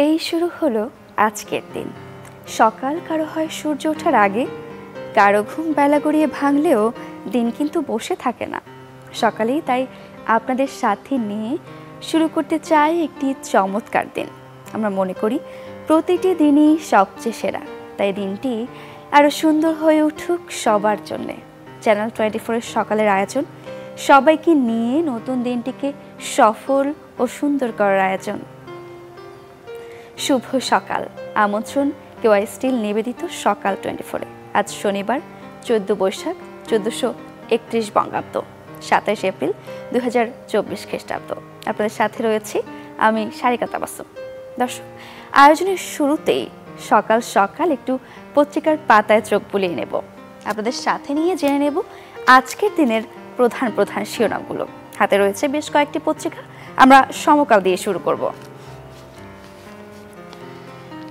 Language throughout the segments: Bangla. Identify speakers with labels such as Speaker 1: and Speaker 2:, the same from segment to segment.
Speaker 1: এই শুরু হলো আজকের দিন। সকাল কারো হয় সূর্য ওঠার আগে, কারো ঘুম বেলা গড়িয়ে ভাঙলেও দিন কিন্তু বসে থাকে না। সকালেই তাই আপনাদের সাথে নিয়ে শুরু করতে চাই একটি চমৎকার দিন। আমরা মনে করি প্রতিটি দিনই সবচেয়ে সেরা, তাই দিনটি আরও সুন্দর হয়ে উঠুক সবার জন্যে। চ্যানেল 24-এর সকালের আয়োজন সবাইকে নিয়ে নতুন দিনটিকে সফল ও সুন্দর করার আয়োজন। শুভ সকাল, আমন্ত্রণ কেওয়াই স্টিল নিবেদিত সকাল 24-এ। আজ শনিবার 14 বৈশাখ 1431 বঙ্গাব্দ, 27 এপ্রিল 2024 খ্রিস্টাব্দ। আপনাদের সাথে রয়েছি আমি সারিকা তাবাসসুম। দর্শক, আয়োজনের শুরুতেই সকাল সকাল একটু পত্রিকার পাতায় চোখ বুলিয়ে নেব। আপনাদের সাথে নিয়ে জেনে নেব আজকের দিনের প্রধান প্রধান শিরোনামগুলো। হাতে রয়েছে বেশ কয়েকটি পত্রিকা, আমরা সমকাল দিয়ে শুরু করব।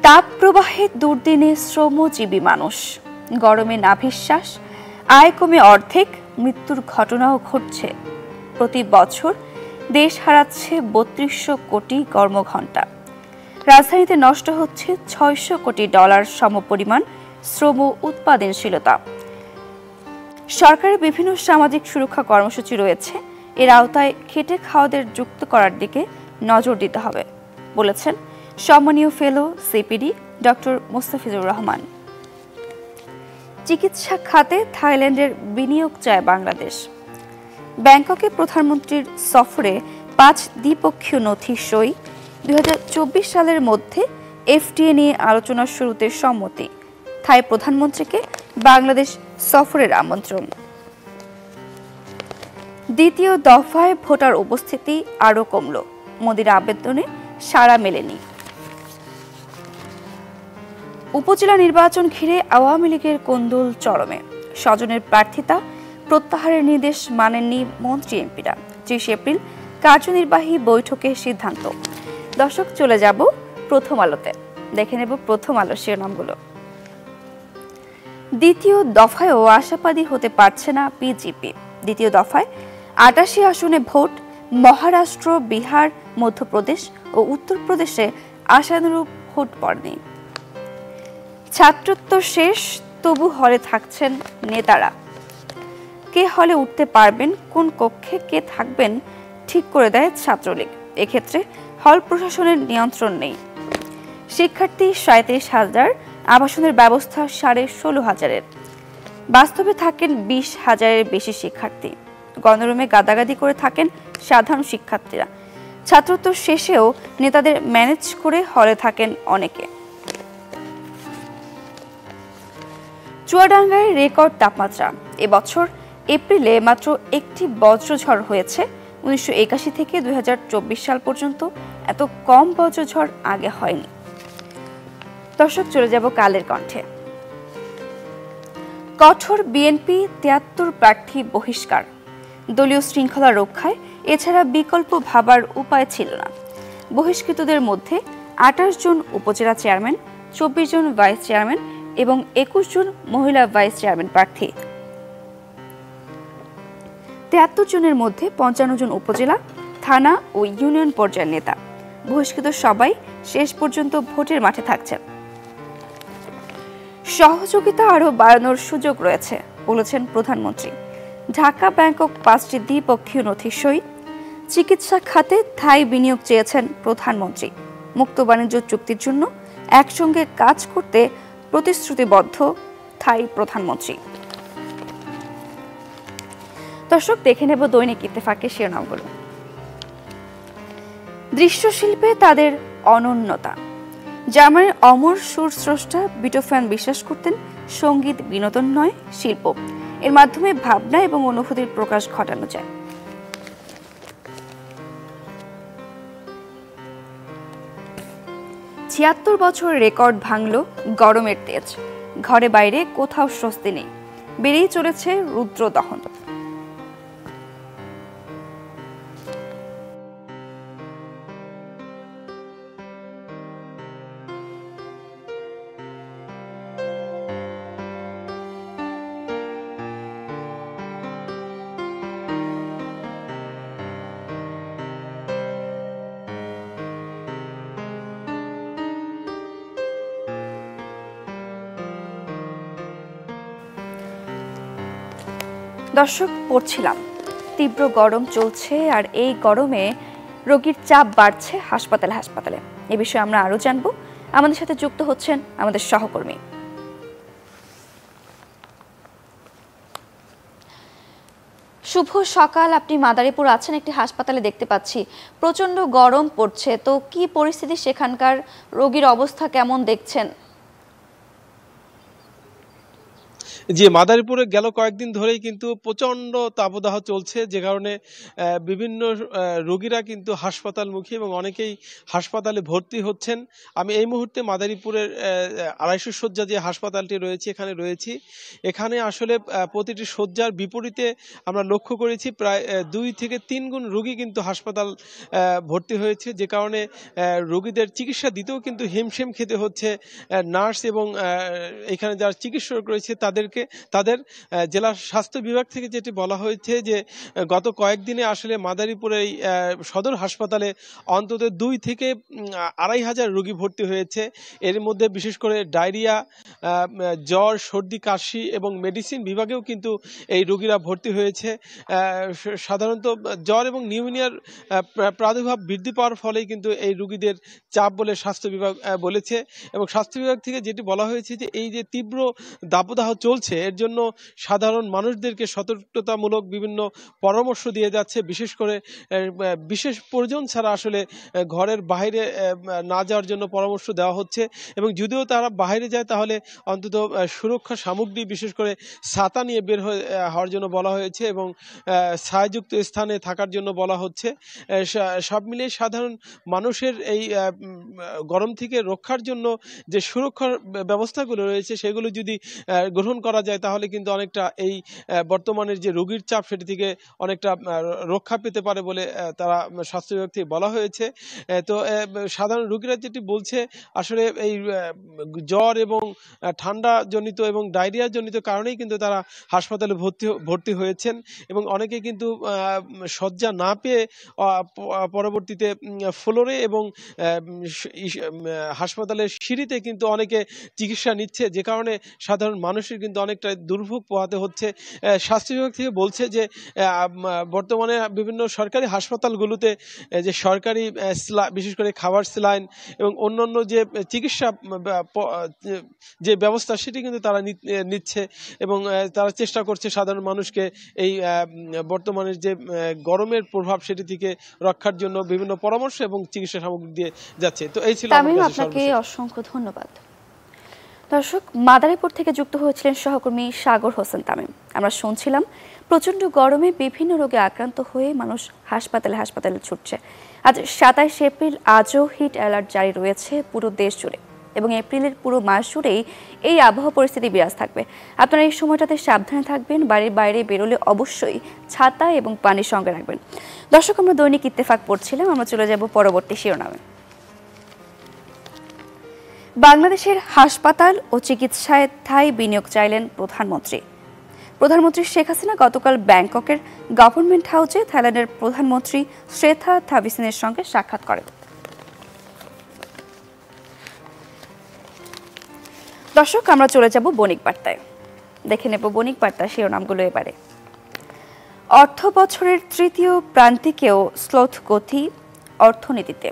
Speaker 1: তাপ প্রবাহে দুর্দিনে শ্রমজীবী মানুষ, গরমে নাভিশ্বাস, আয় কমে অর্ধেক, মৃত্যুর ঘটনাও ঘটছে। প্রতি বছর দেশ হারাচ্ছে 3200 কোটি কর্মঘণ্টা। রাজধানীতে নষ্ট হচ্ছে $600 কোটি সমপরিমাণ শ্রম উৎপাদনশীলতা। সরকারের বিভিন্ন সামাজিক সুরক্ষা কর্মসূচি রয়েছে, এর আওতায় খেটে খাওয়াদের যুক্ত করার দিকে নজর দিতে হবে, বলেছেন সম্মানীয় ফেলো সিপিডি ডক্টর মোস্তাফিজুর রহমান। চিকিৎসা খাতে থাইল্যান্ডের বিনিয়োগ চায় বাংলাদেশ। ব্যাংককে প্রধানমন্ত্রীর সফরে 5 দ্বিপক্ষীয় নথি সই। 2024 সালের মধ্যে এফটিএ নিয়ে আলোচনার শুরুতে সম্মতি। থাই প্রধানমন্ত্রীকে বাংলাদেশ সফরের আমন্ত্রণ। দ্বিতীয় দফায় ভোটার উপস্থিতি আরও কমল, মোদির আবেদনে সাড়া মেলেনি। উপজেলা নির্বাচন ঘিরে আওয়ামী লীগের কোন্দল চরমে। স্বজনের প্রার্থিতা প্রত্যাহারের নির্দেশ মানেননি মন্ত্রী এমপিরা। 30 এপ্রিল কার্যনির্বাহী বৈঠকে সিদ্ধান্ত। দর্শক, চলে যাব প্রথম আলোতে, দেখে নেব প্রথম আলোর শিরোনামগুলো। দ্বিতীয় দফায়ও আশাবাদী হতে পারছে না বিজেপি। দ্বিতীয় দফায় 88 আসনে ভোট। মহারাষ্ট্র, বিহার, মধ্যপ্রদেশ ও উত্তরপ্রদেশে আশানুরূপ ভোট পড়েনি। ছাত্রত্ব শেষ, তবু হলে থাকছেন নেতারা। কে হলে উঠতে পারবেন, কোন কক্ষে কে থাকবেন ঠিক করে দেয় ছাত্রলীগ। এক্ষেত্রে হল প্রশাসনের নিয়ন্ত্রণ নেই। শিক্ষার্থী 37,000, আবাসনের ব্যবস্থা 16,500। বাস্তবে থাকেন 20,000-এর বেশি শিক্ষার্থী। গণরুমে গাদাগাদি করে থাকেন সাধারণ শিক্ষার্থীরা। ছাত্রত্ব শেষেও নেতাদের ম্যানেজ করে হলে থাকেন অনেকে। চুয়াডাঙ্গায় রেকর্ড তাপমাত্রা। এবছর এপ্রিলে মাত্র একটি বজ্রঝড় হয়েছে। 1981 থেকে 2024 সাল পর্যন্ত এত কম বজ্রঝড় আগে হয়নি। দর্শক, চলে যাব কালের কণ্ঠে। কঠোর বিএনপি, 73 প্রার্থী বহিষ্কার। দলীয় শৃঙ্খলা রক্ষায় এছাড়া বিকল্প ভাবার উপায় ছিল না। বহিষ্কৃতদের মধ্যে 28 জন উপজেলা চেয়ারম্যান, 24 জন ভাইস চেয়ারম্যান এবং 21 জন মহিলা ভাইস চেয়ারম্যান প্রার্থী। 73 জনের মধ্যে 55 জন উপজেলা, থানা ও ইউনিয়ন পর্যায়ের নেতা। বহিষ্কৃত সবাই শেষ পর্যন্ত ভোটের মাঠে থাকছেন। সহযোগিতা আরও বাড়ানোর সুযোগ রয়েছে, বলেছেন প্রধানমন্ত্রী। ঢাকা ব্যাংকক 5টি দ্বিপক্ষীয় নথি সই। চিকিৎসা খাতে থাই বিনিয়োগ চেয়েছেন প্রধানমন্ত্রী। মুক্ত বাণিজ্য চুক্তির জন্য একসঙ্গে কাজ করতে প্রতিশ্রুতিবদ্ধ থাই প্রধানমন্ত্রী। দর্শক, দেখে নেব দৈনিক ইত্তেফাকের শিরোনামগুলো। দৃশ্যশিল্পে তাদের অনন্যতা। জার্মানির অমর সুর স্রষ্টা বিটোফেন বিশ্বাস করতেন সঙ্গীত বিনোদন নয়, শিল্প। এর মাধ্যমে ভাবনা এবং অনুভূতির প্রকাশ ঘটানো যায়। ছিয়াত্তর বছর রেকর্ড ভাঙল গরমের তেজ। ঘরে বাইরে কোথাও স্বস্তি নেই, বেড়েই চলেছে রুদ্রদহন। দর্শক, পড়ছিলাম তীব্র গরম চলছে, আর এই গরমে রোগীর চাপ বাড়ছে হাসপাতালে। এ বিষয়ে আমরা আরো জানবো। আমাদের সাথে যুক্ত হচ্ছেন আমাদের সহকর্মী। শুভ সকাল। আপনি মাদারীপুর আছেন, একটি হাসপাতালে দেখতে পাচ্ছি প্রচন্ড গরম পড়ছে, তো কি পরিস্থিতি সেখানকার, রোগীর অবস্থা কেমন দেখছেন?
Speaker 2: জি, মাদারীপুরে গেল কয়েকদিন ধরেই কিন্তু প্রচণ্ড তাপদাহ চলছে, যে কারণে বিভিন্ন রোগীরা কিন্তু হাসপাতালমুখী এবং অনেকেই হাসপাতালে ভর্তি হচ্ছেন। আমি এই মুহূর্তে মাদারীপুরের 250 শয্যা যে হাসপাতালটি রয়েছে এখানে রয়েছি। এখানে আসলে প্রতিটি শয্যার বিপরীতে আমরা লক্ষ্য করেছি প্রায় 2 থেকে 3 গুণ রোগী কিন্তু হাসপাতাল ভর্তি হয়েছে, যে কারণে রোগীদের চিকিৎসা দিতেও কিন্তু হিমশিম খেতে হচ্ছে নার্স এবং এখানে যারা চিকিৎসক রয়েছে তাদের জেলা স্বাস্থ্য বিভাগ থেকে যেটি বলা হয়েছে যে গত কয়েকদিনে আসলে মাদারীপুরের এই সদর হাসপাতালে অন্তত 2 থেকে 2,500 রোগী ভর্তি হয়েছে। এর মধ্যে বিশেষ করে ডায়রিয়া, জ্বর, সর্দি, কাশি এবং মেডিসিন বিভাগেও কিন্তু এই রোগীরা ভর্তি হয়েছে। সাধারণত জ্বর এবং নিউমোনিয়ার প্রাদুর্ভাব বৃদ্ধি পাওয়ার ফলেই কিন্তু এই রোগীদের চাপ বলে স্বাস্থ্য বিভাগ বলেছে। এবং স্বাস্থ্য বিভাগ থেকে যেটি বলা হয়েছে যে এই যে তীব্র দাবদাহ চলছে এর জন্য সাধারণ মানুষদেরকে সতর্কতামূলক বিভিন্ন পরামর্শ দিয়ে যাচ্ছে। বিশেষ করে বিশেষ প্রয়োজন ছাড়া আসলে ঘরের বাইরে না যাওয়ার জন্য পরামর্শ দেওয়া হচ্ছে, এবং যদিও তারা বাইরে যায় তাহলে অন্তত সুরক্ষা সামগ্রী বিশেষ করে ছাতা নিয়ে বের হওয়ার জন্য বলা হয়েছে এবং ছায়াযুক্ত স্থানে থাকার জন্য বলা হচ্ছে। সব মিলিয়ে সাধারণ মানুষের এই গরম থেকে রক্ষার জন্য যে সুরক্ষার ব্যবস্থাগুলো রয়েছে সেগুলো যদি গ্রহণ করা যায় তাহলে কিন্তু অনেকটা এই বর্তমানের যে রোগীর চাপ সেটি থেকে অনেকটা রক্ষা পেতে পারে বলে তারা স্বাস্থ্য বিভাগ থেকে বলা হয়েছে। তো সাধারণ রোগীরা যেটি বলছে আসলে এই জ্বর এবং ঠান্ডা জনিত এবং ডায়রিয়া জনিত কারণেই কিন্তু তারা হাসপাতালে ভর্তি হয়েছেন, এবং অনেকে কিন্তু শয্যা না পেয়ে পরবর্তীতে ফ্লোরে এবং হাসপাতালের সিঁড়িতে কিন্তু অনেকে চিকিৎসা নিচ্ছে, যে কারণে সাধারণ মানুষের কিন্তু অনেকটা দুর্ভোগ পোহাতে হচ্ছে। স্বাস্থ্য বিভাগ থেকে বলছে যে বর্তমানে বিভিন্ন সরকারি হাসপাতালগুলোতে যে সরকারি বিশেষ করে খাবার স্যালাইন এবং অন্যান্য যে চিকিৎসা যে ব্যবস্থা সেটি কিন্তু তারা নিচ্ছে, এবং তারা চেষ্টা করছে সাধারণ মানুষকে এই বর্তমানের যে গরমের প্রভাব সেটি থেকে রক্ষার জন্য বিভিন্ন পরামর্শ এবং চিকিৎসা সামগ্রী দিয়ে যাচ্ছে। তো এই ছিল
Speaker 1: আপনাকে অসংখ্য ধন্যবাদ। দর্শক, মাদারীপুর থেকে যুক্ত হয়েছিলেন সহকর্মী সাগর হোসেন তামিম। আমরা শুনছিলাম প্রচন্ড গরমে বিভিন্ন রোগে আক্রান্ত হয়ে মানুষ হাসপাতালে ছুটছে। আজ 27 এপ্রিল, আজও হিট অ্যালার্ট জারি রয়েছে পুরো দেশ জুড়ে, এবং এপ্রিলের পুরো মাস জুড়েই এই আবহাওয়া পরিস্থিতি বিরাজ থাকবে। আপনারা এই সময়টাতে সাবধানে থাকবেন, বাড়ির বাইরে বেরোলে অবশ্যই ছাতা এবং পানির সঙ্গে রাখবেন। দর্শক, আমরা দৈনিক ইত্তেফাক পড়ছিলাম, আমরা চলে যাব পরবর্তী শিরোনামে। বাংলাদেশের হাসপাতাল ও চিকিৎসায় স্থায়ী বিনিয়োগ চাইলেন প্রধানমন্ত্রী শেখ হাসিনা গতকাল ব্যাংককের গভর্নমেন্ট হাউসে থাইল্যান্ডের প্রধানমন্ত্রী শ্রেথা থাবিসিনের সঙ্গে সাক্ষাৎ করেন। দর্শক, আমরা চলে যাব বণিক বার্তায়। দেখে নেব বণিক বার্তার শিরোনামগুলো এবারে। অর্থ বছরের তৃতীয় প্রান্তিকেও স্লোথ গতি অর্থনীতিতে।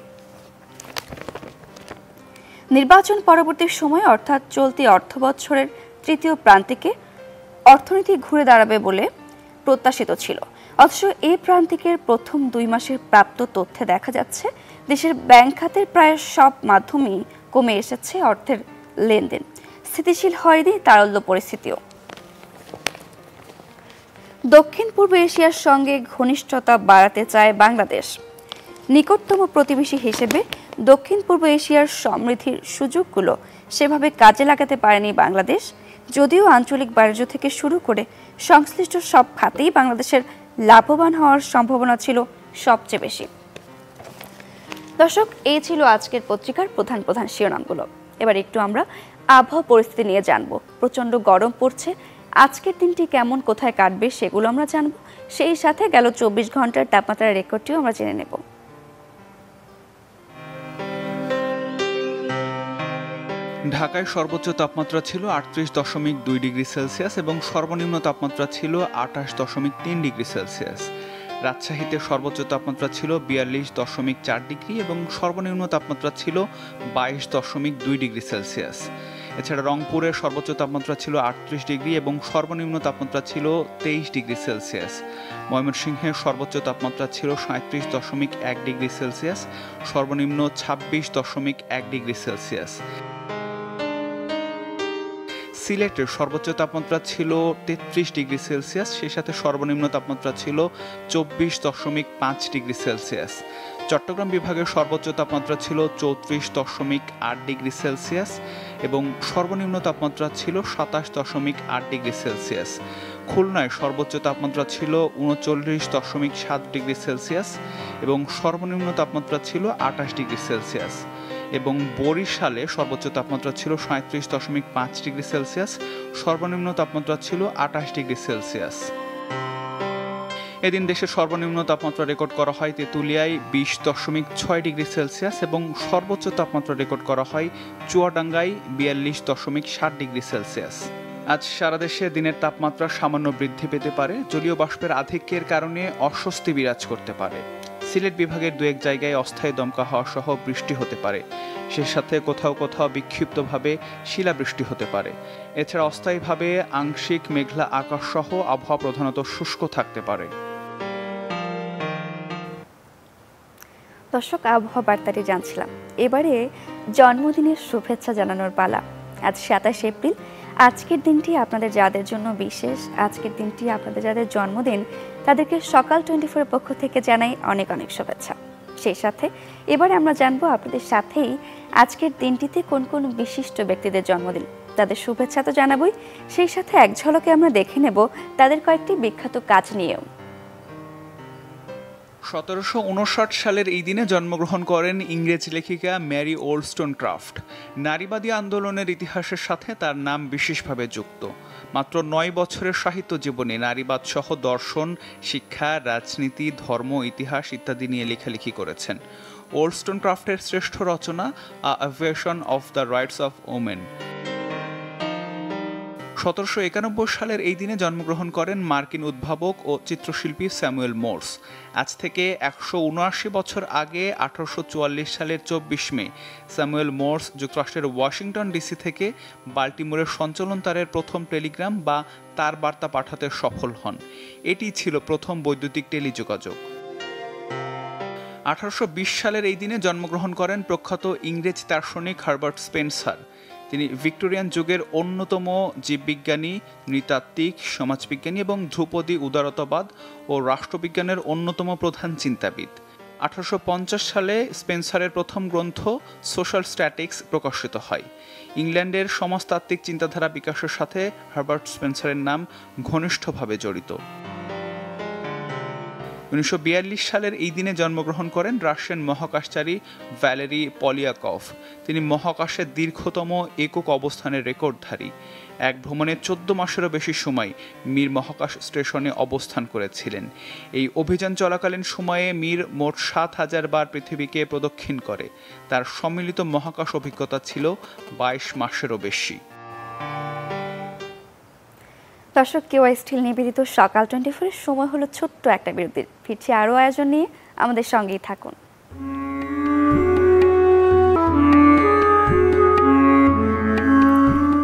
Speaker 1: নির্বাচন পরবর্তী সময়ে অর্থাৎ চলতি অর্থবছরের তৃতীয় প্রান্তিকে অর্থনীতি ঘুরে দাঁড়াবে বলে প্রত্যাশিত ছিল, অথচ এই প্রান্তিকের প্রথম 2 মাসের প্রাপ্ত তথ্যে দেখা যাচ্ছে দেশের ব্যাংক খাতের প্রায় সব মাধ্যমেই কমে এসেছে অর্থের লেনদেন। স্থিতিশীল হয়নি তারল্য পরিস্থিতিও। দক্ষিণ পূর্ব এশিয়ার সঙ্গে ঘনিষ্ঠতা বাড়াতে চায় বাংলাদেশ। নিকটতম প্রতিবেশী হিসেবে দক্ষিণ পূর্ব এশিয়ার সমৃদ্ধির সুযোগগুলো সেভাবে কাজে লাগাতে পারেনি বাংলাদেশ, যদিও আঞ্চলিক বাণিজ্য থেকে শুরু করে সংশ্লিষ্ট সব খাতেই বাংলাদেশের লাভবান হওয়ার সম্ভাবনা ছিল সবচেয়ে বেশি। দর্শক, এই ছিল আজকের পত্রিকার প্রধান শিরোনামগুলো। এবার একটু আমরা আবহাওয়া পরিস্থিতি নিয়ে জানবো। প্রচন্ড গরম পড়ছে, আজকের দিনটি কেমন কোথায় কাটবে সেগুলো আমরা জানবো। সেই সাথে গেল 24 ঘন্টার তাপমাত্রার রেকর্ডটিও আমরা জেনে নেব।
Speaker 3: ঢাকায় সর্বোচ্চ তাপমাত্রা ছিল ৩৮.২ ডিগ্রি সেলসিয়াস এবং সর্বনিম্ন তাপমাত্রা ছিল ২৮.৩ ডিগ্রি সেলসিয়াস। রাজশাহীতে সর্বোচ্চ তাপমাত্রা ছিল ৪২.৪ ডিগ্রি এবং সর্বনিম্ন তাপমাত্রা ছিল ২২.২ ডিগ্রি সেলসিয়াস। এছাড়া রংপুরে সর্বোচ্চ তাপমাত্রা ছিল ৩৮ ডিগ্রি এবং সর্বনিম্ন তাপমাত্রা ছিল ২৩ ডিগ্রি সেলসিয়াস। ময়মনসিংহে সর্বোচ্চ তাপমাত্রা ছিল ৩৭.১ ডিগ্রি সেলসিয়াস, সর্বনিম্ন ২৬.১ ডিগ্রি সেলসিয়াস। সিলেটের সর্বোচ্চ তাপমাত্রা ছিল ৩৩ ডিগ্রি সেলসিয়াস, সেই সাথে সর্বনিম্ন তাপমাত্রা ছিল ২৪.৫ ডিগ্রি সেলসিয়াস। চট্টগ্রাম বিভাগের সর্বোচ্চ তাপমাত্রা ছিল ৩৪.৮ ডিগ্রি সেলসিয়াস এবং সর্বনিম্ন তাপমাত্রা ছিল ২৭.৮ ডিগ্রি সেলসিয়াস। খুলনায় সর্বোচ্চ তাপমাত্রা ছিল ৩৯.৭ ডিগ্রি সেলসিয়াস এবং সর্বনিম্ন তাপমাত্রা ছিল ২৮ ডিগ্রি সেলসিয়াস। এবং বরিশালে সর্বোচ্চ তাপমাত্রা ছিল ৩৭.৫ ডিগ্রি সেলসিয়াস, সর্বনিম্ন তাপমাত্রা ছিল ২৮ ডিগ্রি সেলসিয়াস। এদিন দেশের সর্বনিম্ন তাপমাত্রা রেকর্ড করা হয় তেঁতুলিয়ায় ২০.৬ ডিগ্রি সেলসিয়াস এবং সর্বোচ্চ তাপমাত্রা রেকর্ড করা হয় চুয়াডাঙ্গায় ৪২.৭ ডিগ্রি সেলসিয়াস। আজ সারা দেশে দিনের তাপমাত্রা সামান্য বৃদ্ধি পেতে পারে, জলীয় বাষ্পের আধিক্যের কারণে অস্বস্তি বিরাজ করতে পারে। সিলেট বিভাগের দু এক জায়গায় অস্থায়ী দমকা হওয়া সহ বৃষ্টি হতে পারে, সে সাথে কোথাও কোথাও বিক্ষিপ্তভাবে শিলাবৃষ্টি হতে পারে। এছাড়া অস্থায়ীভাবে আংশিক মেঘলা আকাশ সহ আবহাওয়া প্রধানত শুষ্ক থাকতে পারে।
Speaker 1: দর্শক, আবহাওয়া বার্তাটি জানছিলাম। এবারে জন্মদিনের শুভেচ্ছা জানানোর পালা। আজ ২৭ এপ্রিল। আজকের দিনটি আপনাদের যাদের জন্য বিশেষ, আজকের দিনটি আপনাদের যাদের জন্মদিন তাদেরকে সকাল 24 পক্ষ থেকে জানাই অনেক অনেক শুভেচ্ছা। সেই সাথে এবারে আমরা জানবো আপনাদের সাথেই আজকের দিনটিতে কোন কোন বিশিষ্ট ব্যক্তিদের জন্মদিন। তাদের শুভেচ্ছা তো জানাবই, সেই সাথে এক ঝলকে আমরা দেখে নেব তাদের কয়েকটি বিখ্যাত কাজ নিয়েও।
Speaker 3: ১৭৫৯ সালের এই দিনে জন্মগ্রহণ করেন ইংরেজ লেখিকা ম্যারি ওলস্টোনক্রাফট। নারীবাদী আন্দোলনের ইতিহাসের সাথে তার নাম বিশেষভাবে যুক্ত। মাত্র ৯ বছরের সাহিত্য জীবনে নারীবাদ সহ দর্শন, শিক্ষা, রাজনীতি, ধর্ম, ইতিহাস ইত্যাদি নিয়ে লেখালেখি করেছেন। ওলস্টোনক্রাফটের শ্রেষ্ঠ রচনা a aviation of the rights of women. ১৭৯১ সালের এই দিনে জন্মগ্রহণ করেন মার্কিন উদ্ভাবক ও চিত্রশিল্পী স্যামুয়েল মোর্স। আজ থেকে ১৭৯ বছর আগে ১৮৪৪ সালের ২৪ মে স্যামুয়েল মোর্স যুক্তরাষ্ট্রের ওয়াশিংটন ডিসি থেকে বাল্টিমোরের সঞ্চালন তারের প্রথম টেলিগ্রাম বা তার বার্তা পাঠাতে সফল হন। এটি ছিল প্রথম বৈদ্যুতিক টেলিযোগাযোগ। ১৮২০ সালের এই দিনে জন্মগ্রহণ করেন প্রখ্যাত ইংরেজ দার্শনিক হার্বার্ট স্পেন্সার। তিনি ভিক্টোরিয়ান যুগের অন্যতম জীববিজ্ঞানী, নৃতাত্ত্বিক, সমাজবিজ্ঞানী এবং ধ্রুপদী উদারতাবাদ ও রাষ্ট্রবিজ্ঞানের অন্যতম প্রধান চিন্তাবিদ। ১৮৫০ সালে স্পেন্সারের প্রথম গ্রন্থ সোশ্যাল স্ট্যাটিক্স প্রকাশিত হয়। ইংল্যান্ডের সমাজতাত্ত্বিক চিন্তাধারা বিকাশের সাথে হার্বার্ট স্পেন্সারের নাম ঘনিষ্ঠভাবে জড়িত। ১৯৪২ সালের এই দিনে জন্মগ্রহণ করেন রাশিয়ান মহাকাশচারী ভ্যালেরি পলিয়াকভ। তিনি মহাকাশের দীর্ঘতম একক অবস্থানের রেকর্ডধারী। এক ভ্রমণে ১৪ মাসেরও বেশি সময় মির মহাকাশ স্টেশনে অবস্থান করেছিলেন। এই অভিযান চলাকালীন সময়ে মির মোট ৭,০০০ বার পৃথিবীকে প্রদক্ষিণ করে। তার সম্মিলিত মহাকাশ অভিজ্ঞতা ছিল ২২ মাসেরও বেশি।
Speaker 1: দর্শক, কেওয়াই স্টিল নিবেদিত সকাল 24 সময় হলো ছোট্ট একটা বিরতির। ফিরছি আরও আয়োজন নিয়ে, আমাদের সঙ্গেই থাকুন।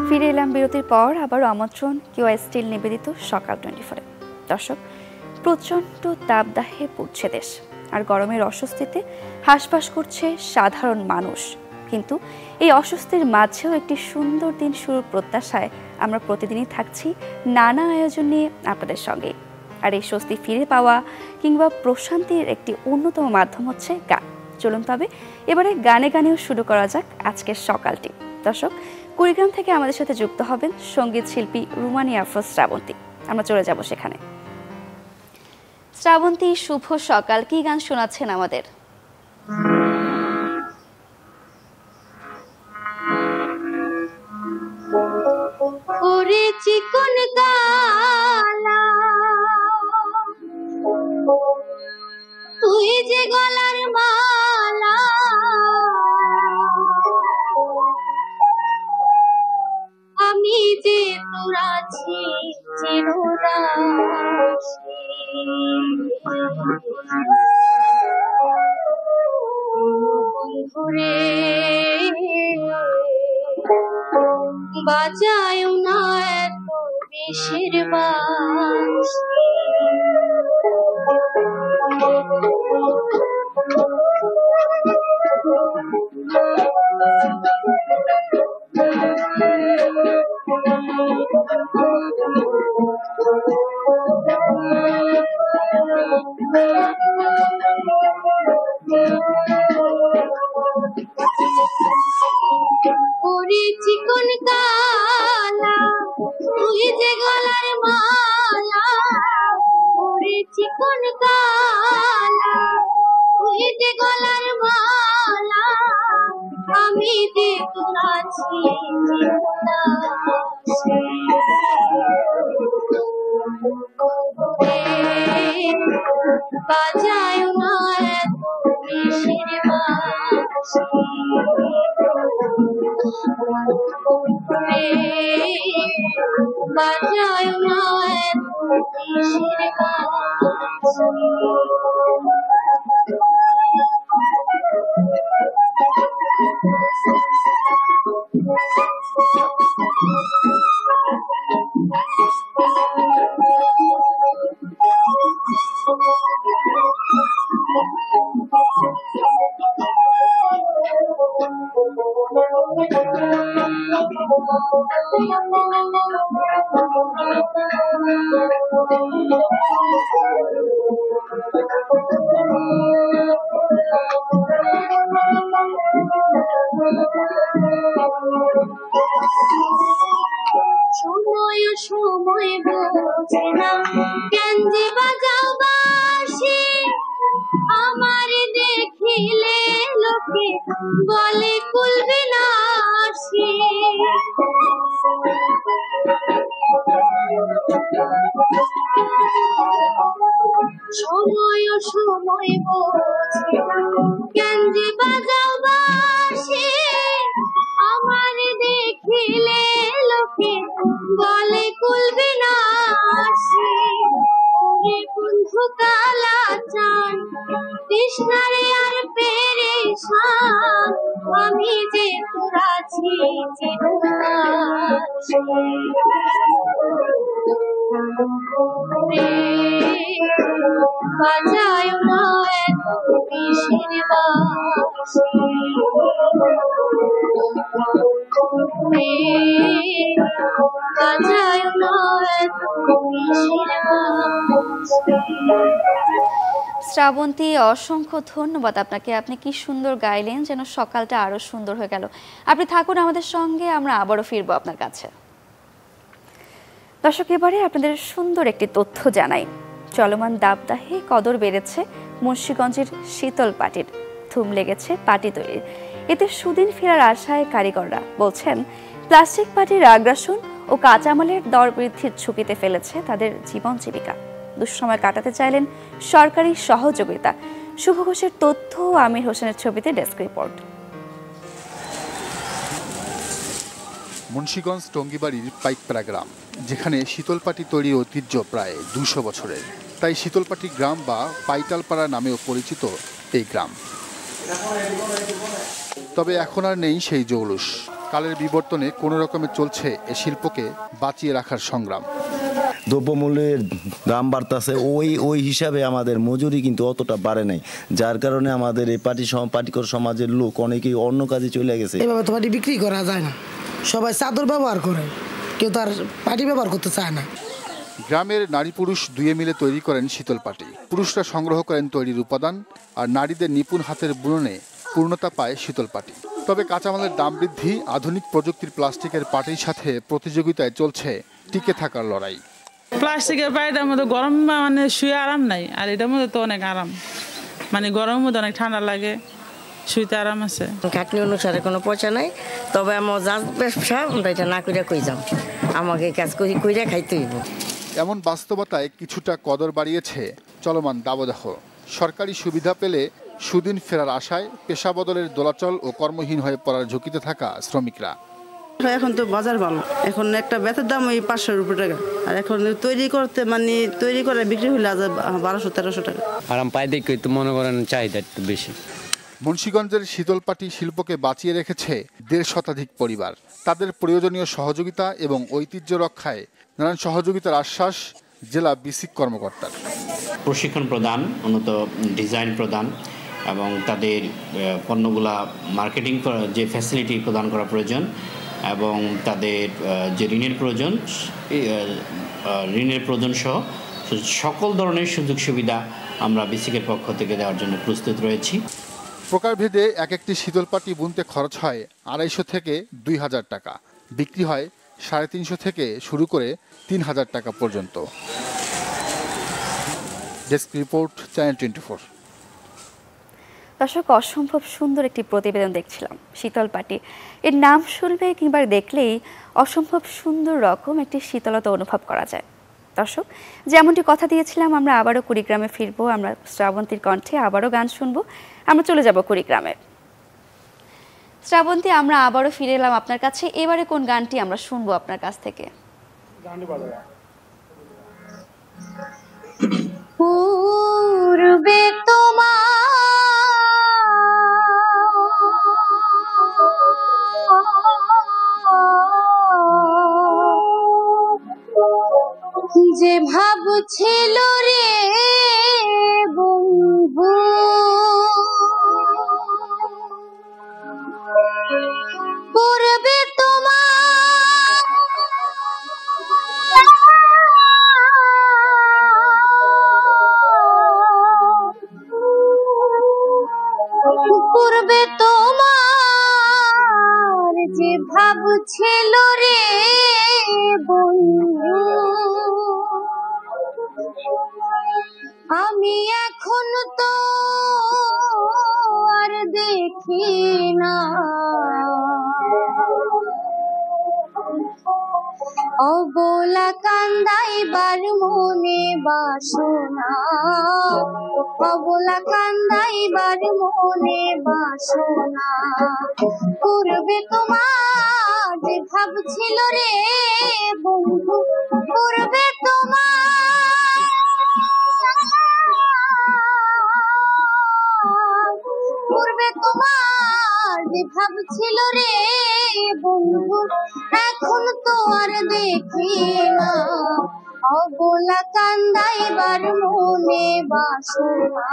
Speaker 1: ফিরে এলাম বিরতির পর, আবারও আমন্ত্রণ কেওয়াই স্টিল নিবেদিত সকাল 24। দর্শক, প্রচণ্ড তাপদাহে পুড়ছে দেশ, আর গরমের অস্বস্তিতে হাঁসফাঁস করছে সাধারণ মানুষ। কিন্তু এই অস্বস্তির মাঝেও একটি সুন্দর দিন শুরুর প্রত্যাশায় আমরা প্রতিদিনই থাকছি নানা আয়োজন নিয়ে আপনাদের সঙ্গে। আর এই স্বস্তি ফিরে পাওয়া কিংবা প্রশান্তির একটি অন্যতম মাধ্যম হচ্ছে গান। চলুন তবে এবারে গানে গানেও শুরু করা যাক আজকের সকালটি। দর্শক, কুড়িগ্রাম থেকে আমাদের সাথে যুক্ত হবেন সঙ্গীত শিল্পী রুমানী আফরোজ শ্রাবন্তী। আমরা চলে যাব সেখানে। শ্রাবন্তী, শুভ সকাল। কি গান শোনাচ্ছেন আমাদের?
Speaker 4: ওরে চিকন কালা, তুই যে গলার মালা, তোর আছি চিরদাসী বন্ধুরে বাজায় না এত বিষের বাঁশি ওরে চিকন কালা তুই যে গলার মালা ওরে চিকন কালা তুই যে গলার মালা আমি যে তোর আছি চিরদাসী বাজায় না এত বিষের বাঁশি বাজায় না এত বিষের বাঁশি সময় সময় বোঝে না কেন যে বাজাও বাঁশি আমার দেখিলে লোকে বলে কুলবে নাশি সময় সময় বোঝে না কেন যে বাজাও বাঁশি আমার দেখিলে লোকে বলে কুলবে নাশি ওরে বন্ধু কালা চান তৃষ্ণারে আর পেরেশান আমি যে তোর আছি চিরদাসী বাজায় না এত বিষের বাঁশি বাজায় না এত বিষের বাঁশি
Speaker 1: শ্রাবন্তী, অসংখ্য ধন্যবাদ আপনাকে। আপনি কি সুন্দর গাইলেন, যেন সকালটা আরো সুন্দর হয়ে গেল। আপনি থাকুন আমাদের সঙ্গে, আমরা আবারও ফিরবো আপনার কাছে। দর্শক, এবারে আপনাদের সুন্দর একটি তথ্য জানাই। চলমান দাবদাহে কদর বেড়েছে মুন্সিগঞ্জের শীতল পাটির। ধুম লেগেছে পাটি তৈরির। এতে সুদিন ফেরার আশায় কারিগররা বলছেন, প্লাস্টিক পাটির আগ্রাসন ও কাঁচামালের দর বৃদ্ধির ঝুঁকিতে ফেলেছে তাদের জীবন জীবিকা। দুঃসময় কাটাতে চাইলেন সরকারি সহযোগিতা। শুভ ঘোষের তথ্য, আমির হোসেনের ছবিতে ডেস্ক রিপোর্ট।
Speaker 5: মুন্সিগঞ্জ টঙ্গিবাড়ির পাইকপাড়া গ্রাম, যেখানে শীতলপাটি তৈরির ঐতিহ্য প্রায় 200 বছরের। তাই শীতলপাটি গ্রাম বা পাইটালপাড়া নামেও পরিচিত এই গ্রাম। তবে এখন আর নেই সেই জৌলুস। কালের বিবর্তনে কোনো রকমে চলছে এ শিল্পকে বাঁচিয়ে রাখার সংগ্রাম।
Speaker 6: দ্রব্যমূল্যের দাম বাড়তেছে, ওই হিসাবে আমাদের মজুরি কিন্তু অতটা বাড়ে নাই, যার কারণে আমাদের এই পাটিকর সমাজের লোক অনেকেই অন্য কাজে চলে গেছে।
Speaker 7: এভাবে তো পাটি বিক্রি করা যায় না, সবাই চাদর ব্যবহার করে, কেউ তার পাটি ব্যবহার করতে চায় না।
Speaker 5: গ্রামের নারী পুরুষ দুয়ে মিলে তৈরি করেন শীতল পাটি। পুরুষরা সংগ্রহ করেন তৈরির উপাদান, আর নারীদের নিপুণ হাতের বুননে পূর্ণতা পায় শীতল পাটি। তবে কাঁচামালের দাম বৃদ্ধি, আধুনিক প্রযুক্তির প্লাস্টিকের পাটির সাথে প্রতিযোগিতায় চলছে টিকে থাকার লড়াই।
Speaker 8: প্লাস্টিকের পাটিটার মধ্যে গরম মানে শুয়ে আরাম নাই, আর এটার মধ্যে তো অনেক আরাম, মানে গরমের মধ্যে অনেক ঠান্ডা লাগে, শুইতে আরাম আছে।
Speaker 9: খাটনি অনুসারে কোনো পয়সা নাই, তবে আমার যা ব্যবসা আমরা এটা না করে কই যাম, আমাকে কাজ কইরা খাইতে হইব।
Speaker 5: এমন বাস্তবতায় কিছুটা কদর বাড়িয়েছে চলমান দাবদাহ। সরকারি সুবিধা পেলে সুদিন ফেরার আশায় পেশা বদলের দোলাচল ও কর্মহীন হয়ে পড়ার ঝুঁকিতে থাকা শ্রমিকরা।
Speaker 10: এখন তো বাজার ভালো, এখন একটা বেতের দাম ওই 500 টাকা, আর এখন তৈরি করতে মানে তৈরি করে বিক্রি হলে 1200-1300 টাকা।
Speaker 11: আরাম পাই দেখে তো মনে করেন চাহিদা একটু বেশি।
Speaker 5: মুন্সিগঞ্জের শীতলপাটি শিল্পকে বাঁচিয়ে রেখেছে 1.5 শতাধিক পরিবার। তাদের প্রয়োজনীয় সহযোগিতা এবং ঐতিহ্য রক্ষায় নানান সহযোগিতার আশ্বাস জেলা বিসিক কর্মকর্তার।
Speaker 12: প্রশিক্ষণ প্রদান, উন্নত ডিজাইন প্রদান এবং তাদের পণ্যগুলা মার্কেটিং করার যে ফ্যাসিলিটি প্রদান করা প্রয়োজন এবং তাদের যে ঋণের প্রয়োজন সহ সকল ধরনের সুযোগ সুবিধা আমরা বিসিকের পক্ষ থেকে দেওয়ার জন্য প্রস্তুত রয়েছি।
Speaker 5: প্রকারভেদে এক একটি শীতলপাটি বুনতে খরচ হয় 250 থেকে 2000 টাকা, বিক্রি হয় 350 থেকে শুরু করে 3000 টাকা পর্যন্ত। Desk report, channel 24।
Speaker 1: দর্শক, অসম্ভব সুন্দর একটি প্রতিবেদন দেখছিলাম শীতলপাটি। এর নাম শুনলে কিংবা দেখলেই অসম্ভব সুন্দর রকম একটি শীতলতা অনুভব করা যায়। দর্শক, যেমনটি কথা দিয়েছিলাম, আমরা আবারও কুড়িগ্রামে ফিরবো। আমরা শ্রাবন্তীর কণ্ঠে আবারও গান শুনবো। আমরা চলে যাব কুড়িগ্রামে। শ্রাবন্তী, আমরা আবারও ফিরে এলাম আপনার কাছে। এবারে কোন গানটি আমরা শুনবো আপনার কাছ থেকে?
Speaker 4: পূর্বে তোমার যে ভাব ছিল রে বন্ধু, পূর্বে তোমার পূর্বে তোমার যে ভাব ছিল রে বন্ধু, আমি এখন তো আর দেখি না। অবলা কান্দাইবার মনে বাসনা, অবলা কান্দাইবার মনে বাসনা, পূর্বে তোমার যে ভাব ছিল রে বন্ধু, পূর্বে তোমার যে ভাব ছিল রে বন্ধু, এখন তো আর দেখি না। অবলা কান্দাইবার মনে বাসনা,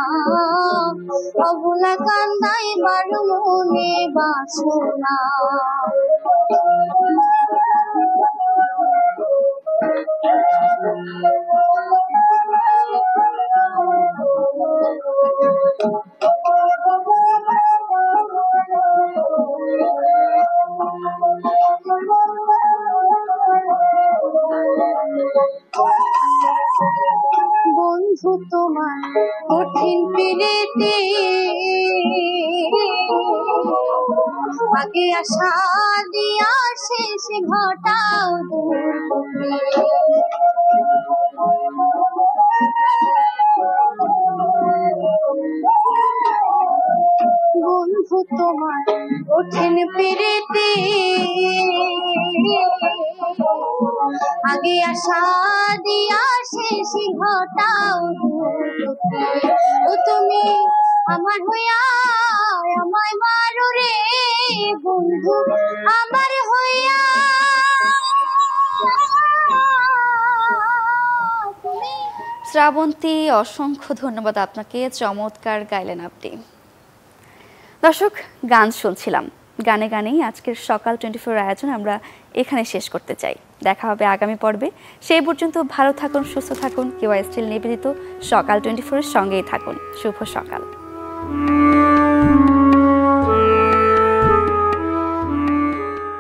Speaker 4: অবলা কান্দাইবার মনে বাসনা। বন্ধু তোমার কঠিন পিড়িতে আগে আশা দিয়া শেষ ঘটাও বন্ধু তোমার কঠিন পিড়িতে আগে আশা দিয়া শেষ ঘটাও ও তুমি আমার হইয়া আমায় মারো রে বন্ধু, আমার হইয়া
Speaker 1: শ্রাবন্তী, অসংখ্য ধন্যবাদ আপনাকে। চমৎকার গাইলেন আপনি। দর্শক, গান শুনছিলাম। গানে গানেই আজকের সকাল 24 আয়োজন আমরা এখানে শেষ করতে চাই। দেখা হবে আগামী পর্বে। সেই পর্যন্ত ভালো থাকুন, সুস্থ থাকুন। কেওয়াই স্টিল নিবেদিত সকাল 24 এর সঙ্গেই থাকুন। শুভ সকাল।